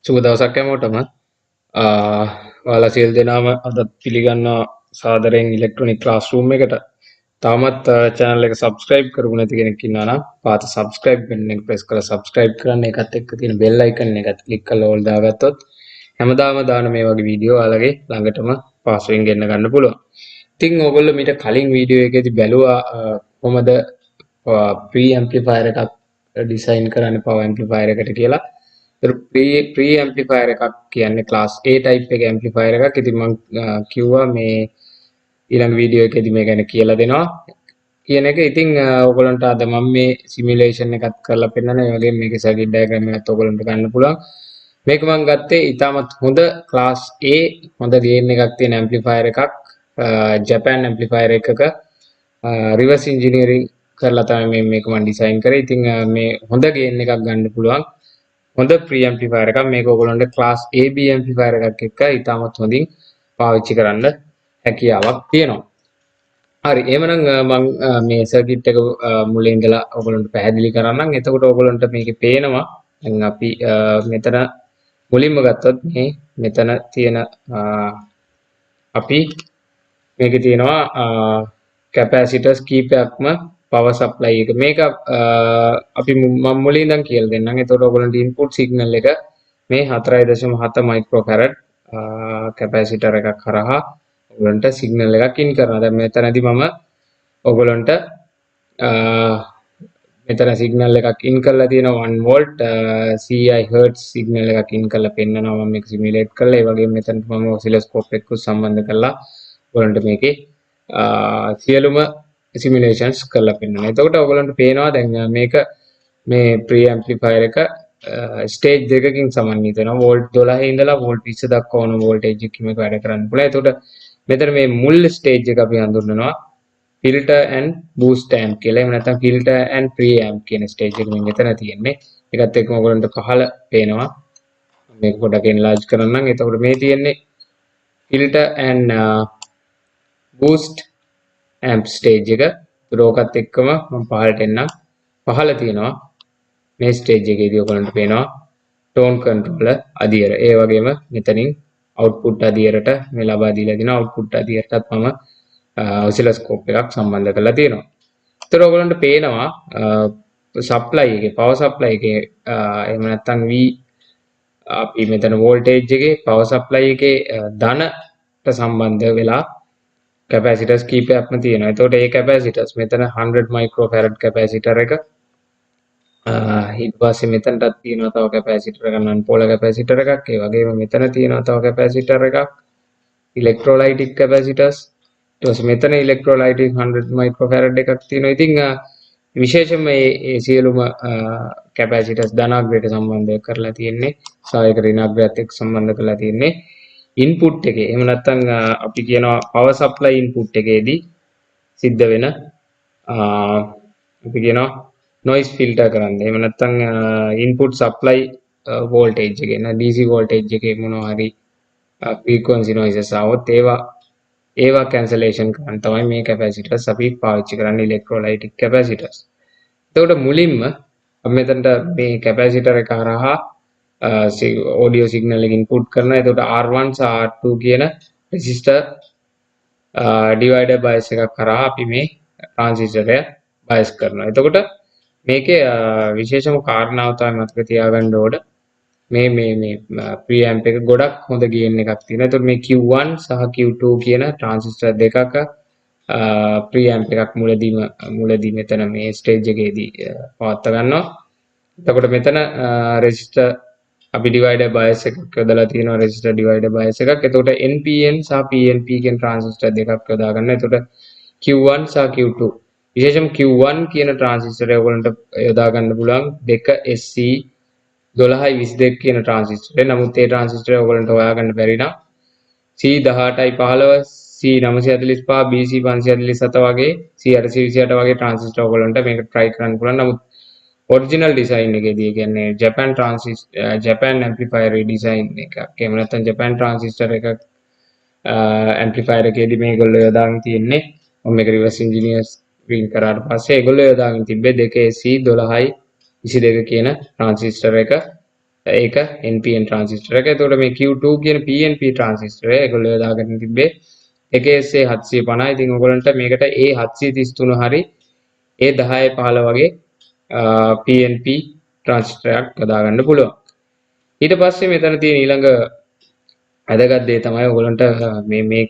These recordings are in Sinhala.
සුබ දවසක් හැමෝටම. ඔයාලා සියලු දෙනාම අද පිළිගන්නවා සාදරයෙන් ඉලෙක්ට්‍රොනික ක්ලාස්රූම් එකට. තාමත් channel එක subscribe කරපු නැති කෙනෙක් ඉන්නවා නම් පාත subscribe button එක press කරලා subscribe කරන්න. ඒකත් එක්ක තියෙන bell icon එකත් click කරලා all දාගත්තොත් හැමදාම දාන මේ වගේ වීඩියෝ ඔයාලගේ ළඟටම පාසුවෙන් ගෙන්න ගන්න පුළුවන්. ඉතින් ඕගොල්ලෝ මීට කලින් වීඩියෝ එකේදී බැලුවා කොහොමද preamplifier එකක් design කරන්න power amplifier එකට කියලා. preamplifier එකක් කියන්නේ class A type එක amplifier එකක්. ඉතින් මම කිව්වා මේ ඊළඟ වීඩියෝ එකේදී මේ ගැන කියලා දෙනවා කියන එක. ඉතින් ඔයගොල්ලන්ට අද මම මේ simulation එකක් කරලා පෙන්නන. ඒ වගේම මේකේ circuit diagram එකත් ඔයගොල්ලන්ට ගන්න පුළුවන්. මේක මම ගත්තේ ඉතාමත් හොඳ class A හොඳ gain එකක් තියෙන amplifier එකක්. Japan amplifier එකක reverse engineering කරලා තමයි මේක මම design කරේ. ඉතින් මේ හොඳ gain එකක් ගන්න පුළුවන්. හොඳ preamplifier එකක්. මේක ඔයගොල්ලන්ට class AB amplifier එකක් එක්ක ඉතාමත් හොඳින් පාවිච්චි කරන්න හැකියාවක් තියෙනවා. හරි, එහෙමනම් මම මේ circuit එක මුලින් ඉඳලා ඔයගොල්ලන්ට පැහැදිලි කරන්නම්. එතකොට ඔයගොල්ලන්ට මේකේ පේනවා. දැන් අපි මෙතන මුලින්ම ගත්තොත් මේ මෙතන තියෙන අපි මේකේ තියෙනවා capacitors කීපයක්ම power supply එක. මේක අපි මම මුලින් ඉඳන් කියලා දෙන්නම්. එතකොට ඔයගොල්ලන්ට input signal එක මේ 4.7 microfarad capacitor එකක් කරහා ඔයගොල්ලන්ට signal එකක් in කරනවා. දැන් මෙතනදී මම ඔයගොල්ලන්ට මෙතන signal එකක් in කරලා තියෙනවා 1 volt CI hertz signal එකක් in කරලා පෙන්නනවා. මම මේක simulate කරලා ඒ වගේම මෙතනට මම oscilloscope එකක් සම්බන්ධ කරලා ඔයගොල්ලන්ට මේකේ සියලුම simulations කරලා පෙන්නනවා. එතකොට ඔයගොල්ලන්ට පේනවා දැන් මේක මේ preamplifier එක stage දෙකකින් සමන්විත වෙනවා. volt 12 ඉඳලා volt 20 දක්වා වන voltage එකකින් මේක වැඩ කරන්න පුළුවන්. එතකොට මෙතන මේ මුල් stage එක අපි හඳුන්වනවා filter and boost amp කියලා. එහෙම නැත්නම් filter and preamp කියන stage එක මෙතන තියෙන්නේ. ඒකත් එක්කම ඔයගොල්ලන්ට පහළ පේනවා. මේක පොඩ්ඩක් enlarge කරන්නම්. එතකොට මේ තියෙන්නේ filter and boost amp stage එක. ඒකත් එක්කම මම පහළට එන්නම්. පහළ තියෙනවා මේ stage එකේදී ඔයගොල්ලන්ට පේනවා tone controller අධියර. ඒ වගේම මෙතනින් output අධියරට මේ ලබා දීලා තියෙන output අධියරටත් මම oscilloscope එකක් සම්බන්ධ කරලා තියෙනවා. ඒතර ඔයගොල්ලන්ට පේනවා supply එකේ power supply එකේ එහෙම නැත්නම් V අපි මෙතන voltage එකේ power supply එකේ ධනට සම්බන්ධ වෙලා capacitors කීපයක්ම තියෙනවා. එතකොට ඒ capacitors මෙතන 100 microfarad capacitor එක ඊට පස්සේ මෙතනටත් තියෙනවා තව capacitor එකක් non polar capacitor එකක්. ඒ වගේම මෙතන තියෙනවා තව capacitor එකක් electrolytic capacitors. ඊට පස්සේ මෙතන electrolytic 100 microfarad එකක් තියෙනවා. ඉතින් විශේෂයෙන්ම මේ සියලුම capacitors ධනාග්‍රයට සම්බන්ධ කරලා තියෙන්නේ සහ ඒක ඍණාග්‍රයත් එක්ක සම්බන්ධ කරලා තියෙන්නේ input එකේ. එහෙම නැත්නම් අපි කියනවා power supply input එකේදී සිද්ධ වෙන අපි කියනවා noise filter කරන්න. එහෙම නැත්නම් input supply voltage එකේ DC voltage එකේ මොනවා හරි frequency noises આવොත් ඒවා cancellation කරන්න තමයි මේ capacitors අපි පාවිච්චි කරන්නේ electrolytic capacitors. එතකොට මුලින්ම අපි මෙතනට මේ capacitor එක හරහා audio signal එක input කරනවා. එතකොට R1 සහ R2 කියන resistor divider bias එකක් කරා අපි මේ transistor එක bias කරනවා. එතකොට මේකේ විශේෂම කාරණාව තමයි මතක තියාගන්න ඕන මේ preamp එක ගොඩක් හොඳ gain එකක් තියෙනවා. එතකොට මේ Q1 සහ Q2 කියන transistor දෙකක preamp එකක් මුලදී මෙතන මේ stage එකේදී පවත්වා ගන්නවා. එතකොට මෙතන resistor අපි divider bias එකක් යොදලා තියෙනවා resistor divider bias එකක්. එතකොට NPN සහ PNP කියන transistor දෙකක් යොදා ගන්න. එතකොට Q1 සහ Q2 විශේෂම Q1 කියන transistor එක ඔයගොල්ලන්ට යොදා ගන්න පුළුවන් 2SC 1222 කියන transistor එක. නමුත් ඒ transistor එක ඔයගොල්ලන්ට හොයාගන්න බැරි නම් C1815 C945 BC547 වගේ C828 වගේ transistor ඔයගොල්ලන්ට මේක try කරන්න පුළුවන්. නමුත් original design එකේදී කියන්නේ Japan amplifier design එකක්. එහෙම නැත්නම් Japan transistor එකක් amplifier එකේදී මේගොල්ලෝ යොදාගෙන තියෙන්නේ මම මේක reverse engineer screen කරාට පස්සේ ඒගොල්ලෝ යොදාගෙන තිබ්බේ 2SC 1222 කියන transistor එක ඒක NPN ට්‍රාන්සිස්ටර් එක. එතකොට මේ Q2 කියන PNP ට්‍රාන්සිස්ටර් එක ඒගොල්ලෝ දාගෙන තිබ්බේ එකසේ 750. ඉතින් ඔයගොල්ලන්ට මේකට A733 හරි A1015 වගේ PNP ට්‍රාන්සිස්ටරයක් යොදාගන්න පුළුවන්. ඊට පස්සේ මෙතන තියෙන ඊළඟ වැදගත් දේ තමයි ඔයගොල්ලන්ට මේ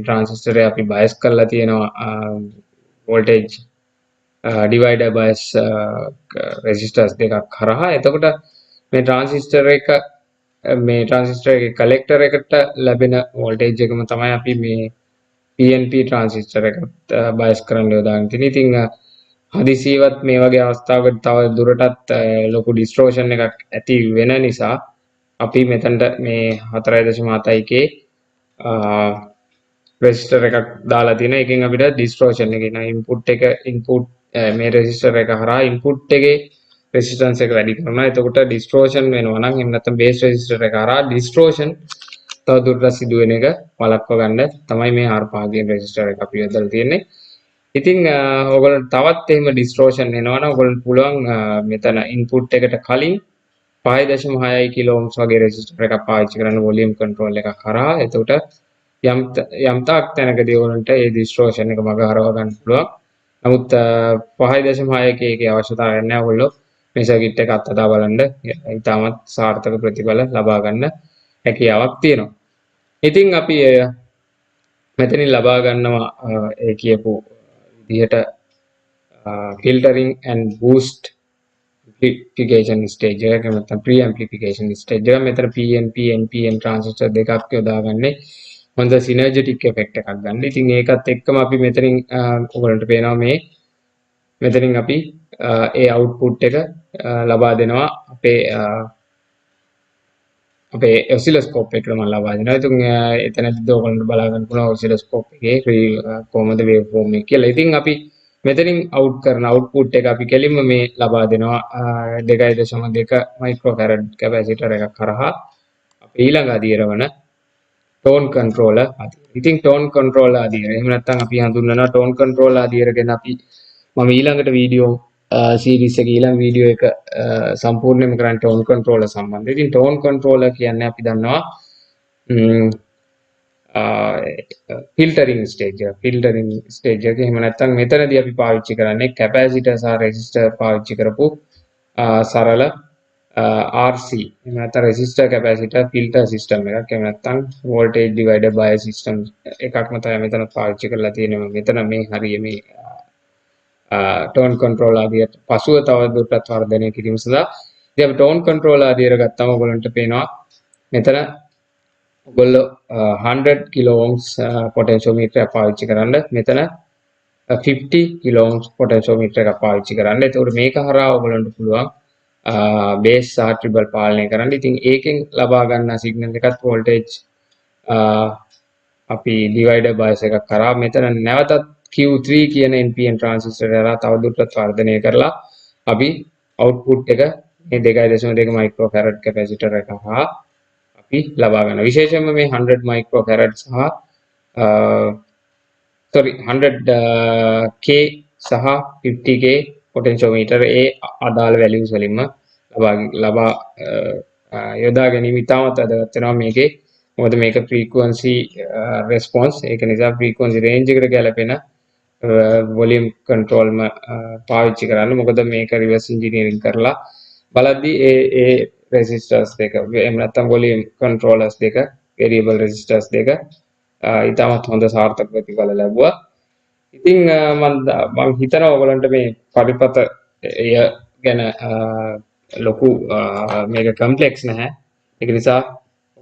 ට්‍රාන්සිස්ටර් එක අපි බයස් කරලා තියෙනවා වෝල්ටේජ් ඩිවයිඩර් බයස් රෙසිස්ටර්ස් දෙකක් කරහා. එතකොට මේ ට්‍රාන්සිස්ටර් එකේ කලෙක්ටර් එකට ලැබෙන වෝල්ටේජ් එකම තමයි අපි මේ PNP ට්‍රාන්සිස්ටර් එකට බයස් කරන්න යොදාගෙන තියෙන්නේ. ඉතින් හදිසියවත් මේ වගේ අවස්ථාවකට තව දුරටත් ලොකු ඩිස්ටෝර්ෂන් එකක් ඇති වෙන නිසා අපි මෙතනට මේ 4.7k රෙසිස්ටර් එකක් දාලා තියෙනවා. එකෙන් අපිට ඩිස්ටෝර්ෂන් එක එනවා. ඉන්පුට් මේ රෙසිස්ටර් එක හරහා ඉන්පුට් එකේ රෙසිස්ටන්ස් එක වැඩි කරනවා. එතකොට ඩිස්ටෝර්ෂන් වෙනවා නම් එහෙම නැත්නම් බේස් රෙසිස්ටර් එක හරහා ඩිස්ටෝර්ෂන් තව දුරටත් සිදුවෙන එක වළක්ව ගන්න තමයි මේ R5 කියන රෙසිස්ටර් එක අපි යොදලා තියෙන්නේ. ඉතින් ඔයගොල්ලන්ට තවත් එහෙම ඩිස්ටෝර්ෂන් එනවා නම් ඔයගොල්ලන්ට පුළුවන් මෙතන ඉන්පුට් එකට කලින් 5.6 කිලෝ ඕම්ස් වගේ රෙසිස්ටර් එකක් පාවිච්චි කරන්න වොලියම් කන්ට්‍රෝල් එකක් කරා. එතකොට යම් තාක් තැනකදී ඔයගොල්ලන්ට ඒ ඩිස්ටෝර්ෂන් එක මග හරවා ගන්න පුළුවන්. නමුත් 5.6k එකේ අවශ්‍යතාවයක් නැහැ. ඔයගොල්ලෝ මේ සර්කිට් එක අත්දැක බලන්න ඉතාමත් සාර්ථක ප්‍රතිඵල ලබා ගන්න හැකියාවක් තියෙනවා. ඉතින් අපි මෙතනින් ලබා ගන්නවා ඒ කියපු විදිහට filtering and boost amplification stage එක නැත්නම් preamplification stage එක. මෙතන PNP NPN transistor දෙකක් යොදාගන්නේ හොඳ synergetic effect එකක් ගන්න. ඉතින් ඒකත් එක්කම අපි මෙතනින් ඔයගලන්ට පේනවා මේ මෙතනින් අපි ඒ output එක ලබා දෙනවා අපේ ඔසිලොස්කෝප් එකට මම ලබා දෙනවා. ඉතින් එතනදී ඔයගලන්ට බලා ගන්න පුළුවන් ඔසිලොස්කෝප් එකේ කොහොමද වේව් ෆෝම් එක කියලා. ඉතින් අපි මෙතනින් අවුට් කරන අවුට්පුට් එක අපි කෙලින්ම මේ ලබා දෙනවා 2.2 මයික්‍රෝෆැරඩ් කැපැසිටර් එකක් කරහා අපේ ඊළඟ අදියර වන ටෝන් කන්ට්‍රෝලර් අදියර. ඉතින් ටෝන් කන්ට්‍රෝලර් අදියර එහෙම නැත්නම් අපි හඳුන්වනවා ටෝන් කන්ට්‍රෝලර් අදියර ගැන අපි මම ඊළඟට වීඩියෝ සීරීස් එකේ ඊළඟ වීඩියෝ එක සම්පූර්ණයෙන්ම කරන්නේ ටෝන් කන්ට්‍රෝලර් සම්බන්ධයෙන්. ඉතින් ටෝන් කන්ට්‍රෝලර් කියන්නේ අපි දන්නවා filtering stage එක. එහෙම නැත්නම් මෙතනදී අපි පාවිච්චි කරන්නේ කැපැසිටර් සහ රෙසිස්ටර් පාවිච්චි කරපු සරල RC එහෙම නැත්නම් රෙසිස්ටර් කැපැසිටර් ෆිල්ටර් සිස්ටම් එකක්. එහෙම නැත්නම් වෝල්ටේජ් ඩිවයිඩර් බයස් සිස්ටම් එකක්ම තමයි මෙතන පාවිච්චි කරලා තියෙන්නේ. මෙතන මේ හරිය මේ ටෝන් කන්ට්‍රෝලර් ආදියට පසුව තව දුරටත් වර්ධනය කිරීම සඳහා ඉතින් අපි ටෝන් කන්ට්‍රෝලර් ආදියට ගත්තම ඔයගොල්ලන්ට පේනවා මෙතන ඔයගොල්ලෝ 100 කිලෝ ඕම්ස් පොටෙන්ෂියෝමීටර් පාවිච්චි කරන්න. මෙතන 50 කිලෝ ඕම්ස් පොටෙන්ෂියෝමීටර් එකක් පාවිච්චි කරන්න. ඒතකොට මේක හරහා ඔයගොල්ලන්ට පුළුවන් බේස් සහ ට්‍රිබල් පාලනය කරන්න. ඉතින් ඒකෙන් ලබා ගන්න සිග්නල් එකත් වෝල්ටේජ් අපි ඩිවයිඩර් බයස් එකක් කරා මෙතන නැවතත් Q3 කියන NPN ට්‍රාන්සිස්ටර් එක තවදුරටත් වර්ධනය කරලා අපි අවුට්පුට් එක මේ 2.2 මයික්‍රෝෆැරඩ් කැපැසිටර් එක හා අපි ලබා ගන්නවා. විශේෂයෙන්ම මේ 100 මයික්‍රෝෆැරඩ් සහ 100k සහ 50k පොටෙන්ෂියෝමීටර් ඒ අදාළ වැලියුස් වලින්ම ලබා යොදා ගැනීම ඉතාමත් වැදගත් වෙනවා මේකේ. මොකද මේක ෆ්‍රීකවන්සි රෙස්පොන්ස් ඒක නිසා ෆ්‍රීකවන්සි රේන්ජ් එකට ගැලපෙන වොලියම් කන්ට්‍රෝල්ම පාවිච්චි කරන්න. මොකද මේක රිවර්ස් ඉන්ජිනියරින් කරලා බලද්දී ඒ රෙසිස්ටර්ස් දෙක එහෙම නැත්නම් වොලියම් කන්ට්‍රෝලර්ස් දෙක වේරියබල් රෙසිස්ටර්ස් දෙක ඉතාමත් හොඳ සාර්ථක ප්‍රතිඵල ලැබුවා. ඉතින් මම හිතනවා ඔයගලන්ට මේ පරිපත එය ගැන ලොකු මේක කම්ප්ලෙක්ස් නැහැ. ඒක නිසා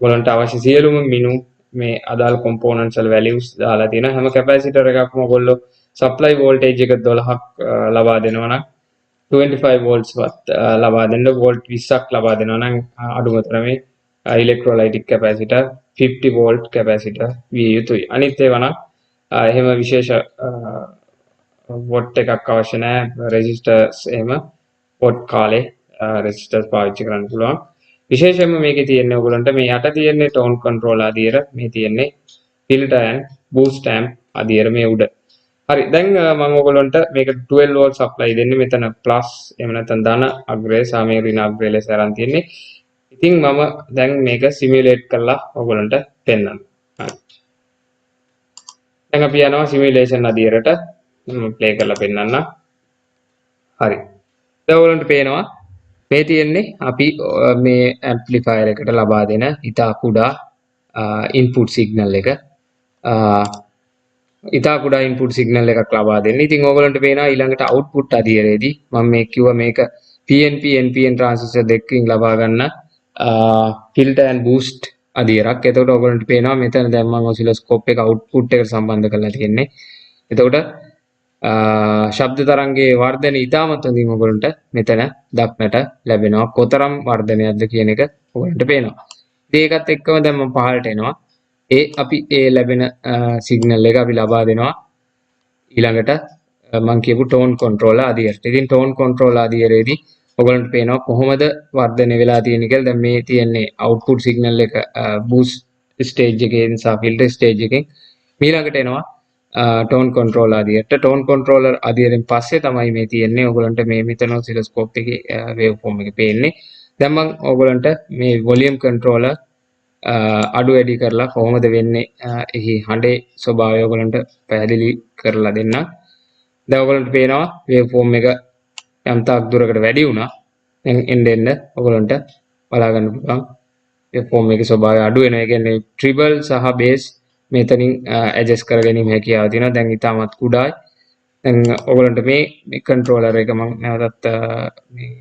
ඔයගලන්ට අවශ්‍ය සියලුම මිනු මේ අදාළ කොම්පෝනන්ට්ස් වල වැලියුස් දාලා තියෙනවා. හැම කැපැසිටර් එකක්ම ඔයගොල්ලෝ සප්ලයි වෝල්ටේජ් එක 12ක් ලබා දෙනවා නම් 25 volts වත් ලබා දෙන්න වෝල්ට් 20ක් ලබා දෙනවා නම් අඩුම තරමේ ඉලෙක්ට්‍රෝලයිටික් කැපැසිටර් 50 volt කැපැසිටර් විය යුතුයි. අනිත් ඒවා නම් එහෙම විශේෂ වොට් එකක් අවශ්‍ය නැහැ. රෙසිස්ටර්ස් එහෙම වොට් කාලේ රෙසිස්ටර්ස් පාවිච්චි කරන්න පුළුවන්. විශේෂයෙන්ම මේකේ තියෙන්නේ ඔයගලන්ට මේ යට තියෙන්නේ ටෝන් කන්ට්‍රෝල් ආදියර මේ තියෙන්නේ ෆිල්ටර් ඇන්ඩ් බූස්ට් ඇම්ප් ආදියර මේ උඩ. හරි දැන් මම ඔයගලන්ට මේක 12 volt සප්ලයි දෙන්නේ මෙතන ප්ලස් එහෙම නැත්නම් ධන අග්‍රය සහ මේ ඍණ අග්‍රය ලෙස අරන් තියෙන්නේ. ඉතින් මම දැන් මේක සිමියුලේට් කරලා ඔයගොල්ලන්ට පෙන්නන්න. දැන් අපි යනවා සිමියුලේෂන් අදියරට මම ප්ලේ කරලා පෙන්නන්න. හරි. දැන් ඔයගොල්ලන්ට පේනවා මේ තියෙන්නේ අපි මේ ඇම්ප්ලිෆයර් එකට ලබා දෙන ඉතා කුඩා ඉන්පුට් සිග්නල් එක. ඉතා කුඩා ඉන්පුට් සිග්නල් එකක් ලබා දෙන්න. ඉතින් ඕගොල්ලන්ට පේනවා ඊළඟට අවුට්පුට් අදියරේදී මම මේ කිව්වා මේක PNP NPN ट्रांजिस्टर දෙකකින් ලබා ගන්න ෆිල්ටර් ඇන්ඩ් බූස්ට් අදියරක්. එතකොට ඕගොල්ලන්ට පේනවා මෙතන දැන් මම ඔසිලොස්කෝප් එක අවුට්පුට් එකට සම්බන්ධ කරලා තියෙන්නේ. එතකොට ශබ්ද තරංගයේ වර්ධනය ඉතාමත් හොඳින් ඔයගොල්ලන්ට මෙතන දක්නට ලැබෙනවා. කොතරම් වර්ධනයක්ද කියන එක ඔයගොල්ලන්ට පේනවා. ඉතින් ඒකත් එක්කම දැන් මම පහළට එනවා. අපි ලැබෙන සිග්නල් එක අපි ලබා දෙනවා ඊළඟට මම කියපු ටෝන් කන්ට්‍රෝලර් අදියරට. ඉතින් ටෝන් කන්ට්‍රෝලර් අදියරේදී ඔයගොල්ලන්ට පේනවා කොහොමද වර්ධනය වෙලා තියෙන්නේ කියලා. දැන් මේ තියෙන්නේ අවුට්පුට් සිග්නල් එක බූස්ට් ස්ටේජ් එකෙන් සහ ෆිල්ටර් ස්ටේජ් එකෙන් ඊළඟට එනවා ටෝන් කන්ට්‍රෝලර් අදියරට. ටෝන් කන්ට්‍රෝලර් අදියරෙන් පස්සේ තමයි මේ තියෙන්නේ ඔයගොල්ලන්ට මේ මෙතන ඔසිලොස්කෝප් එකේ වේව් ෆෝම් එක පේන්නේ. දැන් මම ඔයගොල්ලන්ට මේ වොලියම් කන්ට්‍රෝලර් අඩු වැඩි කරලා කොහොමද වෙන්නේ එහි හඬේ ස්වභාවය ඔයගොල්ලන්ට පැහැදිලි කරලා දෙන්න. දැන් ඔයගොල්ලන්ට පේනවා වේව් ෆෝම් එක යම් තාක් දුරකට වැඩි වුණා. දැන් එන්න ඔයගොල්ලන්ට බලා ගන්න පුළුවන් වේව් ෆෝම් එකේ ස්වභාවය අඩු වෙනවා. ඒ කියන්නේ ට්‍රිබල් සහ බේස් මෙතනින් ඇඩ්ජස්ට් කර ගැනීම හැකියාව තියෙනවා. දැන් ඉතාමත් කුඩායි. දැන් ඔයගොල්ලන්ට මේ කන්ට්‍රෝලර් එක මම නැවතත් මේ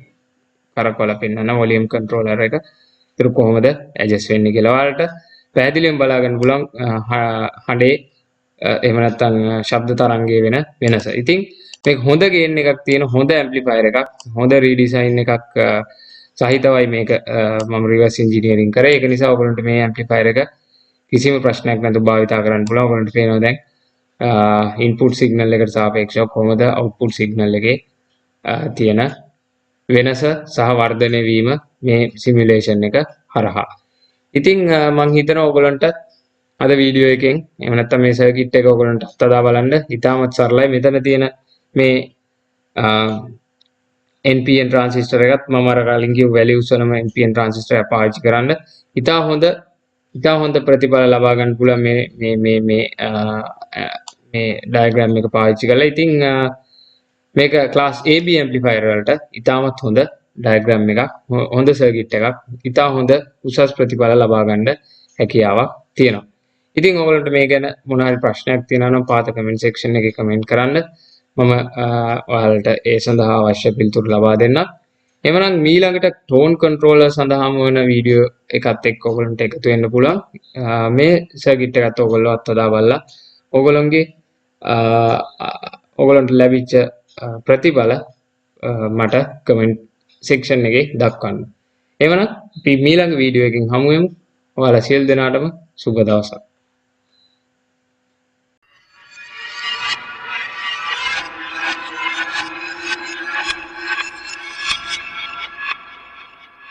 කරකවලා පෙන්නන්න වොලියම් කන්ට්‍රෝලර් එක. ඒක කොහොමද ඇඩ්ජස්ට් වෙන්නේ කියලා ඔයාලට පැහැදිලිවම බලා ගන්න පුළුවන් හඬේ එහෙම නැත්නම් ශබ්ද තරංගයේ වෙන වෙනස. ඉතින් මේක හොඳ ගේන් එකක් තියෙන හොඳ ඇම්ප්ලිෆයර් එකක්, හොඳ රීඩිසයින් එකක් සහිතවයි මේක මම රිවර්ස් ඉන්ජිනියරින් කරේ. ඒක නිසා ඔයගොල්ලන්ට මේ ඇම්ප්ලිෆයර් එක කිසිම ප්‍රශ්නයක් නැතුව භාවිතා කරන්න පුළුවන්. ඔයගොල්ලන්ට පේනවා දැන් ඉන්පුට් සිග්නල් එකට සාපේක්ෂව කොහොමද අවුට්පුට් සිග්නල් එකේ තියෙන වෙනස සහ වර්ධනය වීම මේ සිමියුලේෂන් එක හරහා. ඉතින් මම හිතනවා ඔයගොල්ලන්ට අද වීඩියෝ එකෙන් එහෙම නැත්නම් මේ සර්කිට් එක ඔයගොල්ලන්ට අත්දැක බලන්න ඉතාමත් සරලයි. මෙතන තියෙන මේ NPN ट्रांजिस्टर එකත් මම අර කලින් කිව්ව වැලියුස් වලම NPN ट्रांजिस्टर එක පාවිච්චි කරන්න ඉතා හොඳ ප්‍රතිඵල ලබා ගන්න පුළුවන් මේ ඩයග්‍රෑම් එක පාවිච්චි කරලා. ඉතින් මේක ක්ලාස් AB ඇම්ප්ලිෆයර් වලට ඉතාමත් හොඳ ඩයග්‍රෑම් එකක්, හොඳ සර්කිට් එකක්, ඉතා හොඳ උසස් ප්‍රතිඵල ලබා ගන්න හැකියාවක් තියෙනවා. ඉතින් ඔයගොල්ලන්ට මේ ගැන මොන හරි ප්‍රශ්නයක් තියෙනවා නම් පාත කමෙන්ට් සෙක්ෂන් එකේ කමෙන්ට් කරන්න. මම ඔයාලට ඒ සඳහා අවශ්‍ය පිළිතුරු ලබා දෙන්නම්. එවනම් ඊළඟට ටෝන් කන්ට්‍රෝලර් සඳහාම වන වීඩියෝ එකත් එක්ක ඔයගොල්ලන්ට එකතු වෙන්න පුළුවන්. මේ සර්කිට් එකත් ඔයගොල්ලෝ අත්දැක බලලා ඔයගොල්ලන්ට ලැබිච්ච ප්‍රතිඵල මට කමෙන්ට් සෙක්ෂන් එකේ දක්වන්න. එවනම් අපි ඊළඟ වීඩියෝ එකකින් හමු වෙමු. ඔයාලා සියලු දෙනාටම සුබ දවසක්.